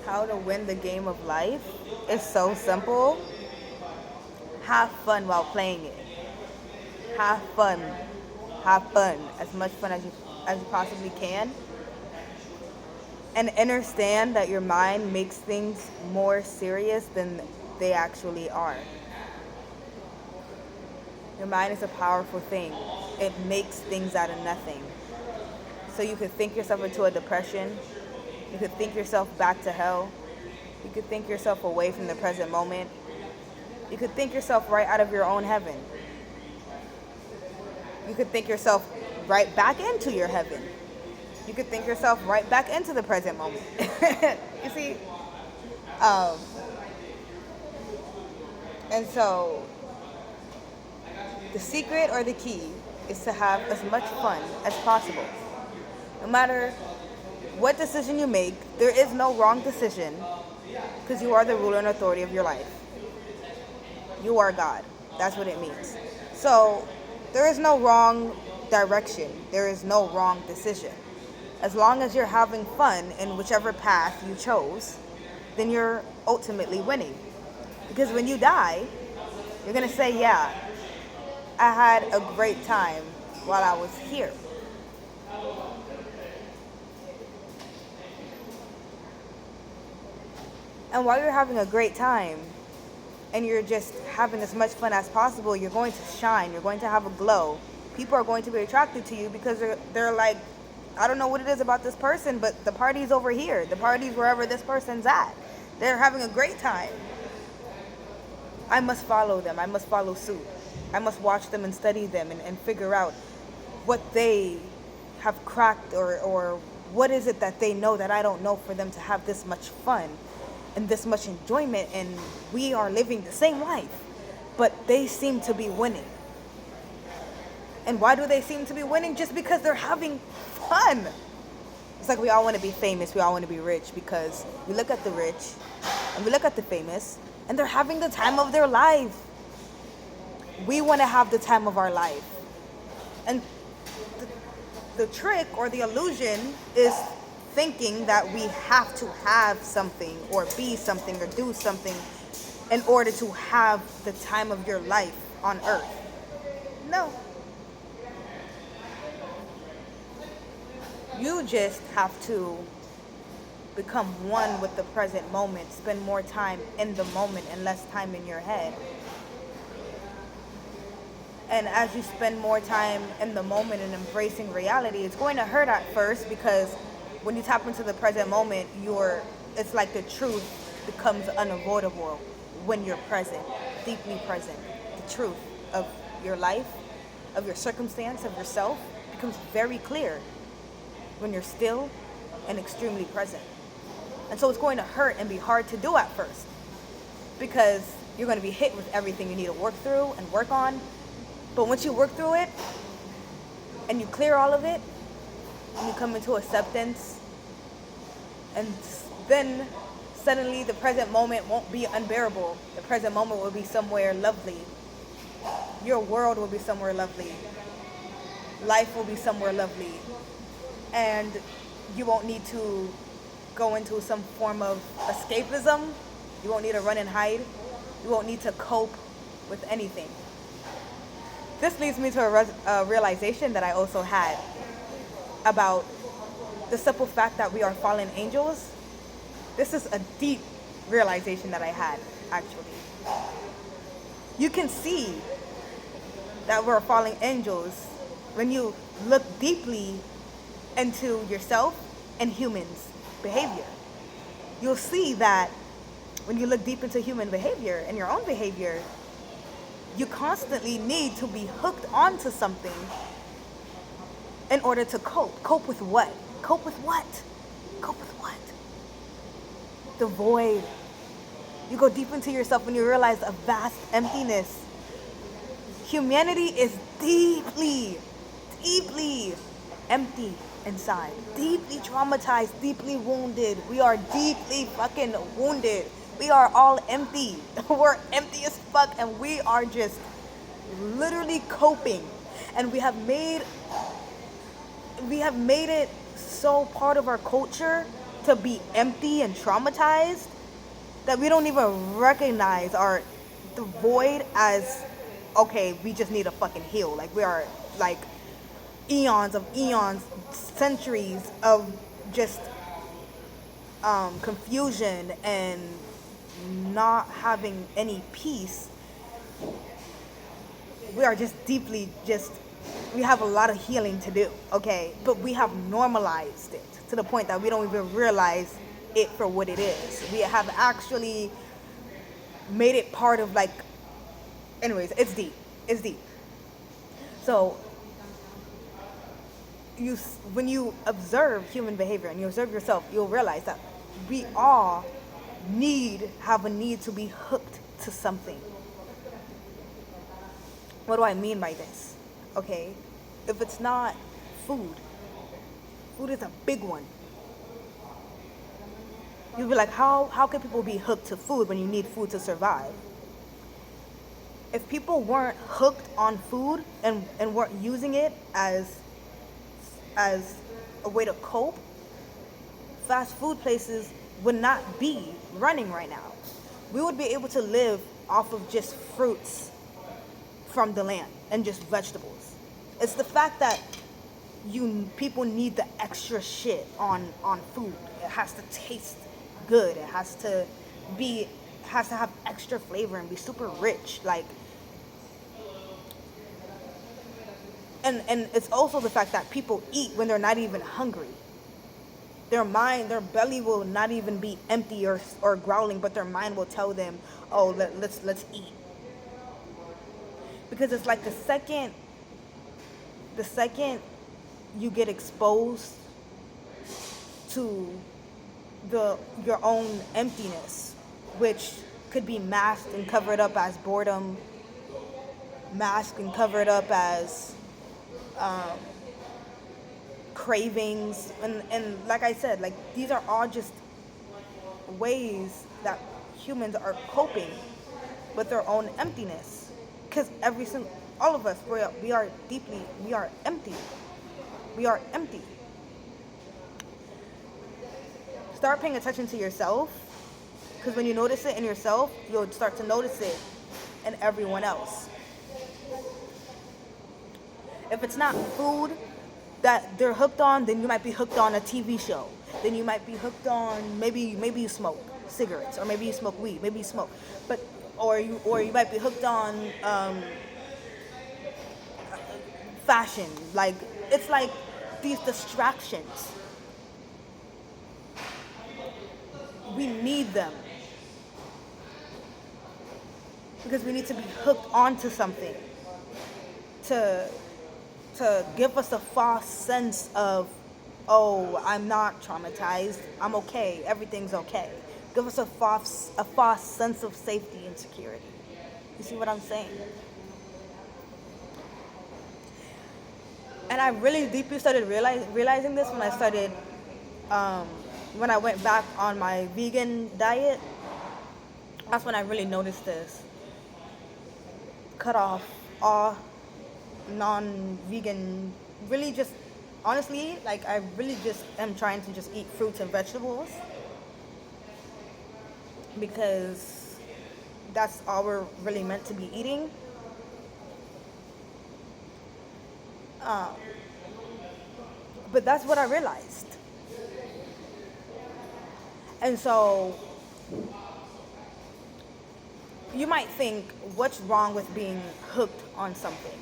How to win the game of life is so simple. Have fun while playing it. Have fun. Have fun. As much fun as you possibly can. And understand that your mind makes things more serious than they actually are. Your mind is a powerful thing. It makes things out of nothing. So you could think yourself into a depression. You could think yourself back to hell. You could think yourself away from the present moment. You could think yourself right out of your own heaven. You could think yourself right back into your heaven. You could think yourself right back into the present moment. You see? Um, and so the secret or the key is to have as much fun as possible. No matter what decision you make, there is no wrong decision because you are the ruler and authority of your life. You are God. That's what it means. So there is no wrong direction. There is no wrong decision. As long as you're having fun in whichever path you chose, then you're ultimately winning. Because when you die, you're going to say, yeah, I had a great time while I was here. And while you're having a great time and you're just having as much fun as possible, you're going to shine. You're going to have a glow. People are going to be attracted to you because they're like, I don't know what it is about this person, but the party's over here. The party's wherever this person's at. They're having a great time. I must follow them. I must follow suit. I must watch them and study them and figure out what they have cracked or what is it that they know that I don't know for them to have this much fun and this much enjoyment, and we are living the same life, but they seem to be winning. And why do they seem to be winning? Just because they're having fun. It's like we all want to be famous, we all want to be rich, because we look at the rich and we look at the famous and they're having the time of their life. We want to have the time of our life. And the trick or the illusion is thinking that we have to have something or be something or do something in order to have the time of your life on earth. No. You just have to become one with the present moment, spend more time in the moment and less time in your head. And as you spend more time in the moment and embracing reality, it's going to hurt at first because when you tap into the present moment, it's like the truth becomes unavoidable when you're present, deeply present. The truth of your life, of your circumstance, of yourself becomes very clear when you're still and extremely present. And so it's going to hurt and be hard to do at first because you're going to be hit with everything you need to work through and work on. But once you work through it and you clear all of it and you come into acceptance, and then suddenly the present moment won't be unbearable. The present moment will be somewhere lovely. Your world will be somewhere lovely. Life will be somewhere lovely. And you won't need to go into some form of escapism. You won't need to run and hide. You won't need to cope with anything. This leads me to a realization that I also had about the simple fact that we are fallen angels. This is a deep realization that I had, actually. You can see that we're fallen angels when you look deeply into yourself and humans' behavior. You'll see that when you look deep into human behavior and your own behavior, you constantly need to be hooked onto something in order to cope. Cope with what? Cope with what? Cope with what? The void. You go deep into yourself and you realize a vast emptiness. Humanity is deeply, deeply empty inside. Deeply traumatized, deeply wounded. We are deeply fucking wounded. We are all empty. We're empty as fuck and we are just literally coping. And we have made it so part of our culture to be empty and traumatized that we don't even recognize our the void as okay, we just need to fucking heal. Like we are like eons, centuries of just confusion and not having any peace. We are just deeply just we have a lot of healing to do, okay? But we have normalized it to the point that we don't even realize it for what it is. We have actually made it part of like anyways, it's deep. It's deep. So when you observe human behavior and you observe yourself, you'll realize that we all have a need to be hooked to something. What do I mean by this? Okay, if it's not food is a big one. You'll be like, how can people be hooked to food when you need food to survive? If people weren't hooked on food and weren't using it as a way to cope, fast food places would not be running right now. We would be able to live off of just fruits from the land and just vegetables. It's the fact that people need the extra shit on food. It has to taste good. It has to have extra flavor and be super rich. Like, and it's also the fact that people eat when they're not even hungry. Their belly will not even be empty or growling, but their mind will tell them, "Oh, let's eat." Because it's like the second you get exposed to your own emptiness, which could be masked and covered up as boredom, masked and covered up as cravings, and like I said, like these are all just ways that humans are coping with their own emptiness. Because all of us, we are empty. We are empty. Start paying attention to yourself, because when you notice it in yourself, you'll start to notice it in everyone else. If it's not food that they're hooked on, then you might be hooked on a TV show. Then you might be hooked on maybe you smoke cigarettes, or maybe you smoke weed, maybe you smoke, or you might be hooked on fashion. Like it's like these distractions. We need them because we need to be hooked onto something to give us a false sense of, oh, I'm not traumatized, I'm okay, everything's okay. Give us a false sense of safety and security. You see what I'm saying? And I really deeply started realizing this when I started, when I went back on my vegan diet. That's when I really noticed this. Cut off all non-vegan, really just, honestly, like I really just am trying to just eat fruits and vegetables, because that's all we're really meant to be eating. But that's what I realized. And so you might think, what's wrong with being hooked on something?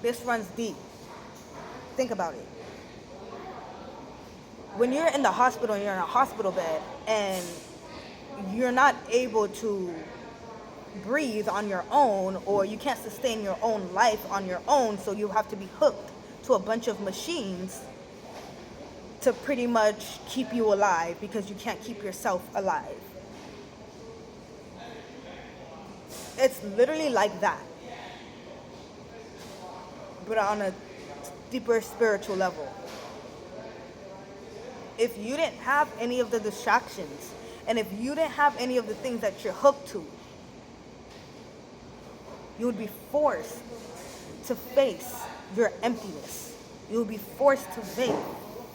This runs deep. Think about it. When you're in the hospital and you're in a hospital bed and you're not able to breathe on your own, or you can't sustain your own life on your own, so you have to be hooked to a bunch of machines to pretty much keep you alive, because you can't keep yourself alive. It's literally like that, but on a deeper spiritual level. If you didn't have any of the distractions, and if you didn't have any of the things that you're hooked to, you would be forced to face your emptiness. You would be forced to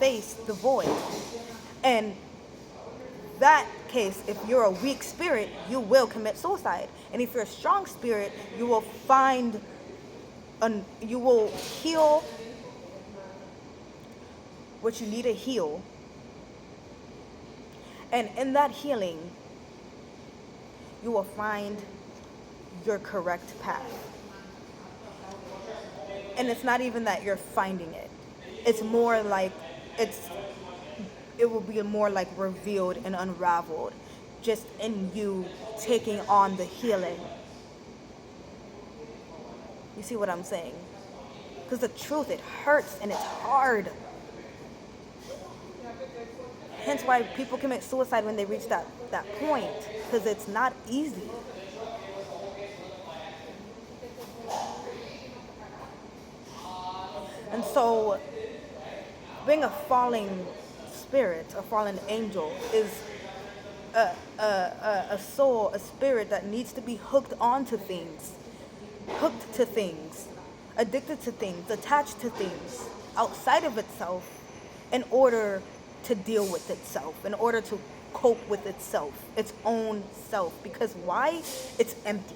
face the void. And that case, if you're a weak spirit, you will commit suicide. And if you're a strong spirit, you will you will heal what you need to heal. And in that healing, you will find your correct path. And it's not even that you're finding it. It's more like it will be more like revealed and unraveled just in you taking on the healing. You see what I'm saying? Because the truth, it hurts and it's hard. Hence why people commit suicide when they reach that point, because it's not easy. And so being a falling spirit, a fallen angel, is a soul, a spirit that needs to be hooked onto things, hooked to things, addicted to things, attached to things outside of itself in order to deal with itself, in order to cope with itself, its own self. Because why? It's empty.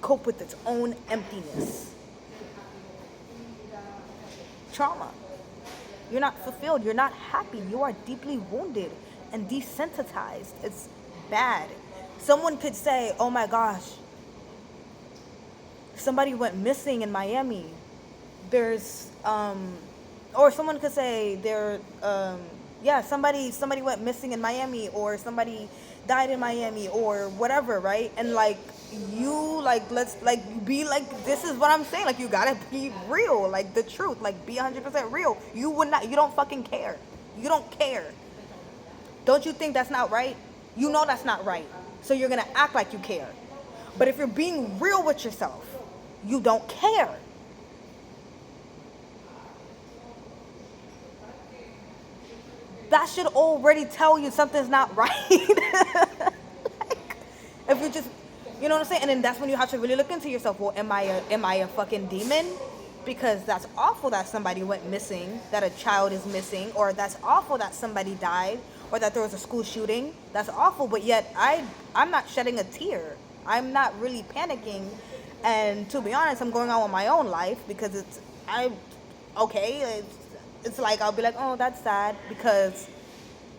Cope with its own emptiness. Trauma. You're not fulfilled. You're not happy. You are deeply wounded and desensitized. It's bad. Someone could say, oh my gosh, somebody went missing in Miami. There's, or someone could say somebody went missing in Miami, or somebody died in Miami, or whatever, right? And like, you let's be like, this is what I'm saying, like, you gotta be real, like the truth, like be 100% real. You don't fucking care. You don't care. Don't you think that's not right? You know that's not right, so you're gonna act like you care. But if you're being real with yourself, you don't care. That should already tell you something's not right. Like, if you just, you know what I'm saying? And then that's when you have to really look into yourself. Well, am I a fucking demon? Because that's awful that somebody went missing, that a child is missing, or that's awful that somebody died, or that there was a school shooting. That's awful, but yet I'm not shedding a tear. I'm not really panicking. And to be honest, I'm going on with my own life because it's like I'll be like, oh, that's sad, because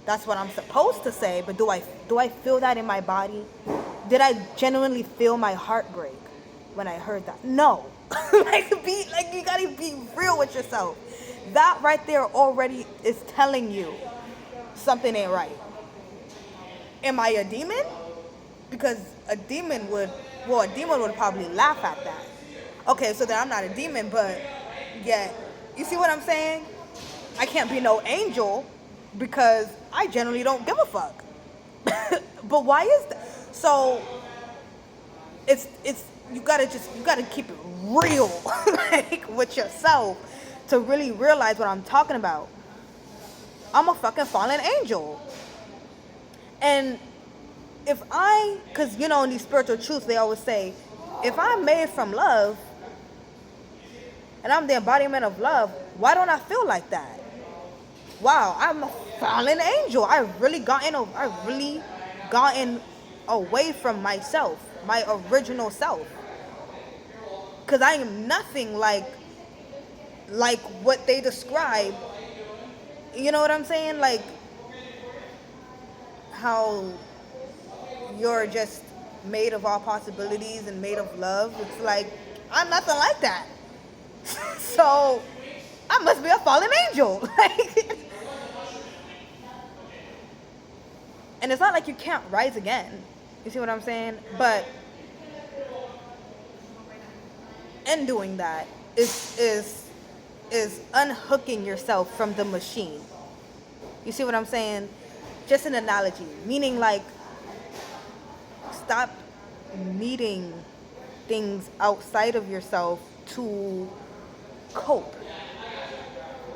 that's what I'm supposed to say. But do I feel that in my body? Did I genuinely feel my heart break when I heard that? No. like you gotta be real with yourself. That right there already is telling you something ain't right. Am I a demon? Because a demon would probably laugh at that. Okay, so then I'm not a demon, but yeah, you see what I'm saying? I can't be no angel because I generally don't give a fuck. But why is that? So it's you gotta keep it real like with yourself to really realize what I'm talking about. I'm a fucking fallen angel. And because you know, in these spiritual truths they always say, if I'm made from love and I'm the embodiment of love, why don't I feel like that? Wow, I'm a fallen angel. I've really gotten away from myself, my original self. Because I am nothing like what they describe. You know what I'm saying? Like how you're just made of all possibilities and made of love. It's like, I'm nothing like that. So I must be a fallen angel. And it's not like you can't rise again. You see what I'm saying? But in doing that is unhooking yourself from the machine. You see what I'm saying? Just an analogy. Meaning, like, stop needing things outside of yourself to cope.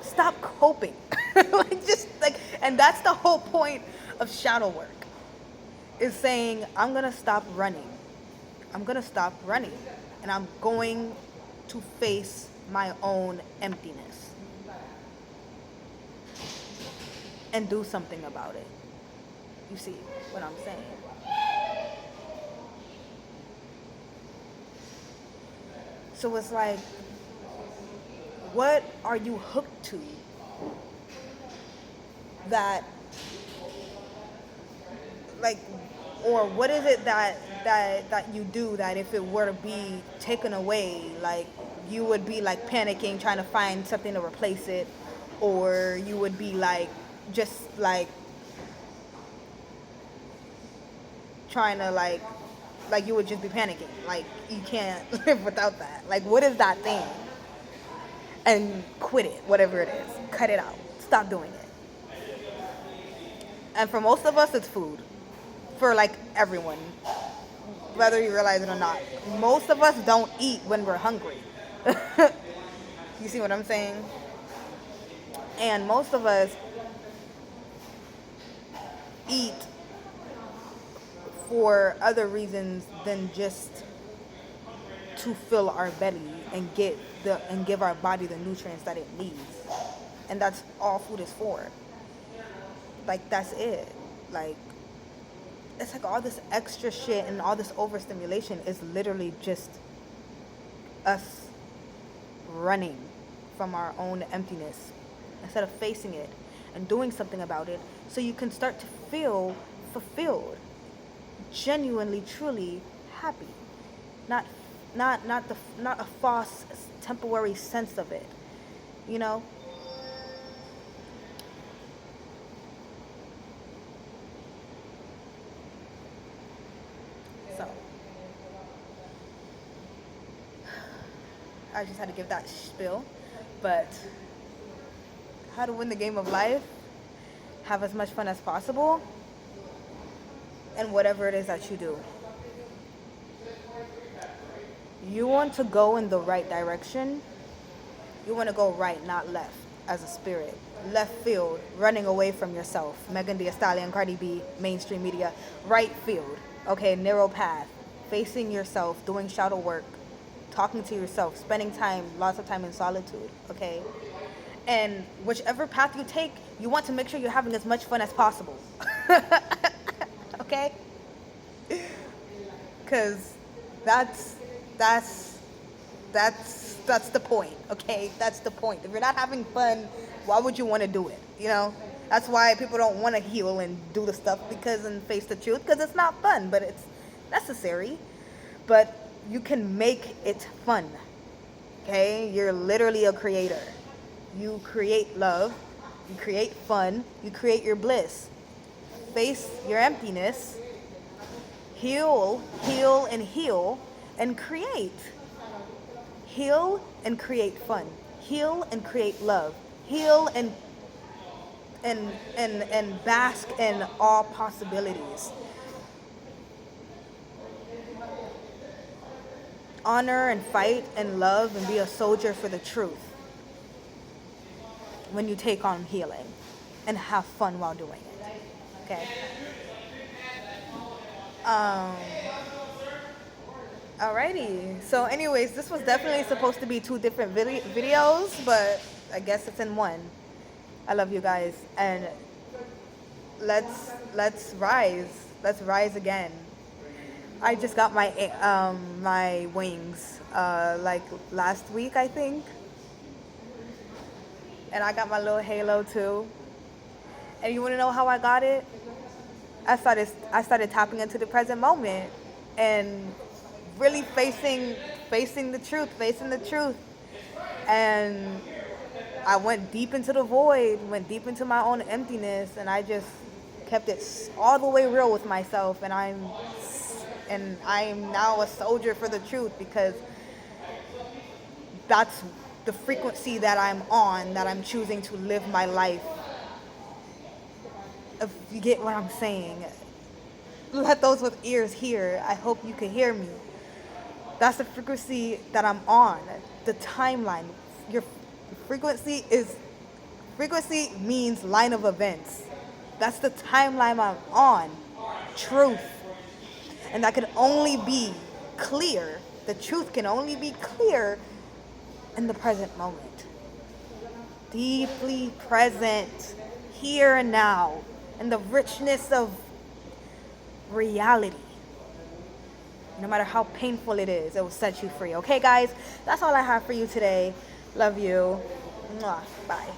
Stop coping. And that's the whole point of shadow work, is saying, I'm gonna stop running. I'm gonna stop running, and I'm going to face my own emptiness. and do something about it. You see what I'm saying? So it's like, what are you hooked to that, like, or what is it that you do that if it were to be taken away, like you would be like panicking trying to find something to replace it, or you would be like just like trying to like you would just be panicking, like you can't live without that. Like, what is that thing? And quit it, whatever it is. Cut it out. Stop doing it. And for most of us, it's food. For like everyone, whether you realize it or not, most of us don't eat when we're hungry. You see what I'm saying? And most of us eat for other reasons than just to fill our belly and give our body the nutrients that it needs. And that's all food is for. Like, that's it. Like, it's like all this extra shit and all this overstimulation is literally just us running from our own emptiness instead of facing it and doing something about it, so you can start to feel fulfilled, genuinely, truly happy, not a false temporary sense of it, you know. So I just had to give that spiel. But how to win the game of life, have as much fun as possible, and whatever it is that you do. You want to go in the right direction. You want to go right, not left, as a spirit. Left field, running away from yourself. Megan Thee Stallion, Cardi B, mainstream media. Right field, okay, narrow path. Facing yourself, doing shadow work, talking to yourself, spending time, lots of time in solitude, okay? And whichever path you take, you want to make sure you're having as much fun as possible. Okay? Because that's the point, okay? That's the point. If you're not having fun, why would you want to do it, you know? That's why people don't want to heal and do the stuff and face the truth, because it's not fun, but it's necessary. But you can make it fun, okay? You're literally a creator. You create love, you create fun, you create your bliss. Face your emptiness, heal, and create. Heal and create fun. Heal and create love. Heal and bask in all possibilities. Honor and fight and love and be a soldier for the truth when you take on healing, and have fun while doing it. Okay? Alrighty. So anyways, this was definitely supposed to be two different videos, but I guess it's in one. I love you guys, and let's rise. Let's rise again. I just got my my wings like last week, I think. And I got my little halo too. And you want to know how I got it? I started tapping into the present moment and really facing the truth. And I went deep into the void, went deep into my own emptiness, and I just kept it all the way real with myself. And I'm now a soldier for the truth, because that's the frequency that I'm on, that I'm choosing to live my life. If you get what I'm saying, let those with ears hear. I hope you can hear me. That's the frequency that I'm on. The timeline. Your frequency means line of events. That's the timeline I'm on. Truth. And that can only be clear. The truth can only be clear in the present moment. Deeply present here and now and the richness of reality. No matter how painful it is, it will set you free. Okay, guys? That's all I have for you today. Love you. Mwah. Bye.